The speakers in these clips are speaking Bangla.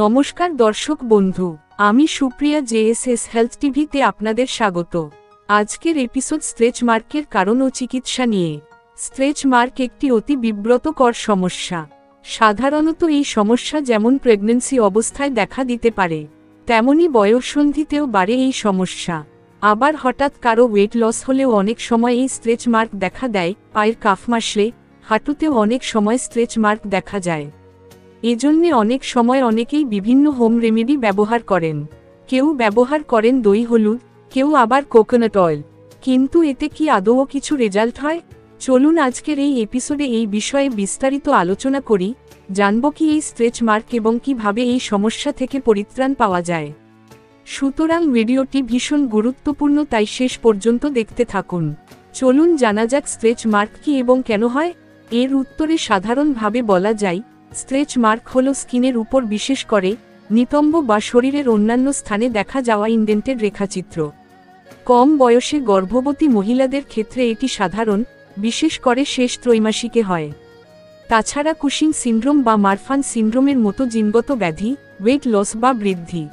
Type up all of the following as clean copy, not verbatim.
নমস্কার দর্শক বন্ধু, আমি সুপ্রিয়া জেএসএস হেলথ টিভিতে আপনাদের স্বাগত। আজকের এপিসোড স্ট্রেচ মার্কের কারণ ও চিকিৎসা নিয়ে। স্ট্রেচ মার্ক একটি অতি বিব্রতকর সমস্যা। সাধারণত এই সমস্যা যেমন প্রেগন্যান্সি অবস্থায় দেখা দিতে পারে, তেমনি বয়ঃসন্ধিতেও বাড়ে এই সমস্যা। আবার হঠাৎ কারো ওয়েট লস হলেও অনেক সময় এই স্ট্রেচ মার্ক দেখা দেয়। পায়ের কাফ মাসলে, হাঁটুতেও অনেক সময় স্ট্রেচ মার্ক দেখা যায়। এজন্যে অনেক সময় অনেকেই বিভিন্ন হোম রেমেডি ব্যবহার করেন। কেউ ব্যবহার করেন দই হলুদ, কেউ আবার কোকোনাট অয়েল। কিন্তু এতে কি আদৌ কিছু রেজাল্ট হয়? চলুন আজকের এই এপিসোডে এই বিষয়ে বিস্তারিত আলোচনা করি। জানব কি এই স্ট্রেচ মার্ক এবং কিভাবে এই সমস্যা থেকে পরিত্রাণ পাওয়া যায়। সুতরাং ভিডিওটি ভীষণ গুরুত্বপূর্ণ, তাই শেষ পর্যন্ত দেখতে থাকুন। চলুন জানা যাক স্ট্রেচ মার্ক কি এবং কেন হয়। এর উত্তরে সাধারণভাবে বলা যায়, স্ট্রেচ মার্ক হল স্কিনের উপর, বিশেষ করে নিতম্ব বা শরীরের অন্যান্য স্থানে দেখা যাওয়া ইনডেন্টেড রেখাচিত্র। কম বয়সে গর্ভবতী মহিলাদের ক্ষেত্রে এটি সাধারণ, বিশেষ করে শেষ ত্রৈমাসিকে হয়। তাছাড়া কুশিং সিন্ড্রোম বা মারফান সিন্ড্রোমের মতো জিনগত ব্যাধি, ওয়েট লস বা বৃদ্ধি,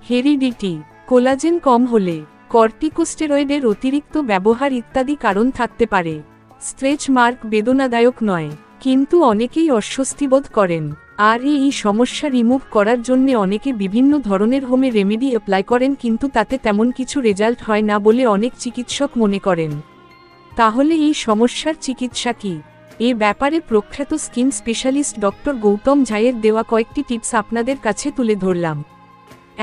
হেরিডিটি, কোলাজেন কম হলে, কর্টিকোস্টেরয়েডের অতিরিক্ত ব্যবহার ইত্যাদি কারণ থাকতে পারে। স্ট্রেচ মার্ক বেদনাদায়ক নয়, কিন্তু অনেকেই অস্বস্তি বোধ করেন। আর এই সমস্যা রিমুভ করার জন্য অনেকে বিভিন্ন ধরনের হোমে রেমেডি অ্যাপ্লাই করেন, কিন্তু তাতে তেমন কিছু রেজাল্ট হয় না বলে অনেক চিকিৎসক মনে করেন। তাহলে এই সমস্যার চিকিৎসা কি? এ ব্যাপারে প্রখ্যাত স্কিন স্পেশালিস্ট ডক্টর গৌতম ঝায়ের দেওয়া কয়েকটি টিপস আপনাদের কাছে তুলে ধরলাম।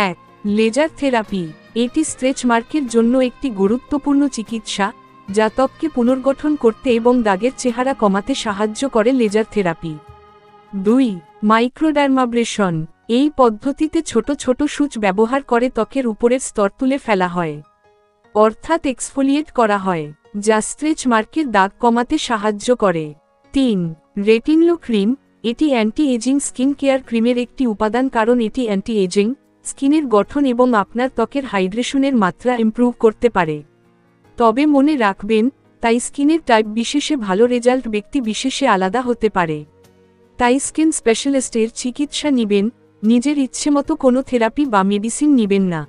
1. Laser therapy. এটি স্ট্রেচ মার্কের জন্য একটি গুরুত্বপূর্ণ চিকিৎসা, যা ত্বককে পুনর্গঠন করতে এবং দাগের চেহারা কমাতে সাহায্য করে লেজার থেরাপি। 2. মাইক্রোডার্মাব্রেশন। এই পদ্ধতিতে ছোট ছোট সূচ ব্যবহার করে ত্বকের উপরের স্তর তুলে ফেলা হয়, অর্থাৎ এক্সফোলিয়েট করা হয়, যা স্ট্রেচ মার্কের দাগ কমাতে সাহায্য করে। 3. রেটিনলো ক্রিম। এটি অ্যান্টি এজিং স্কিন কেয়ার ক্রিমের একটি উপাদান, কারণ এটি অ্যান্টি এজিং স্কিনের গঠন এবং আপনার ত্বকের হাইড্রেশনের মাত্রা ইমপ্রুভ করতে পারে। তবে মনে রাখবেন, তাই স্কিনের টাইপ বিশেষে ভালো রেজাল্ট ব্যক্তি বিশেষে আলাদা হতে পারে। তাই স্কিন স্পেশালিস্টের চিকিৎসা নিবেন, নিজের ইচ্ছেমতো কোনো থেরাপি বা মেডিসিন নিবেন না।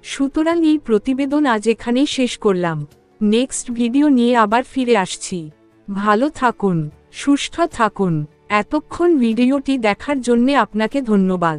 সুতরাং এই প্রতিবেদন আজ এখানেই শেষ করলাম। নেক্সট ভিডিও নিয়ে আবার ফিরে আসছি। ভালো থাকুন, সুস্থ থাকুন। এতক্ষণ ভিডিওটি দেখার জন্যে আপনাকে ধন্যবাদ।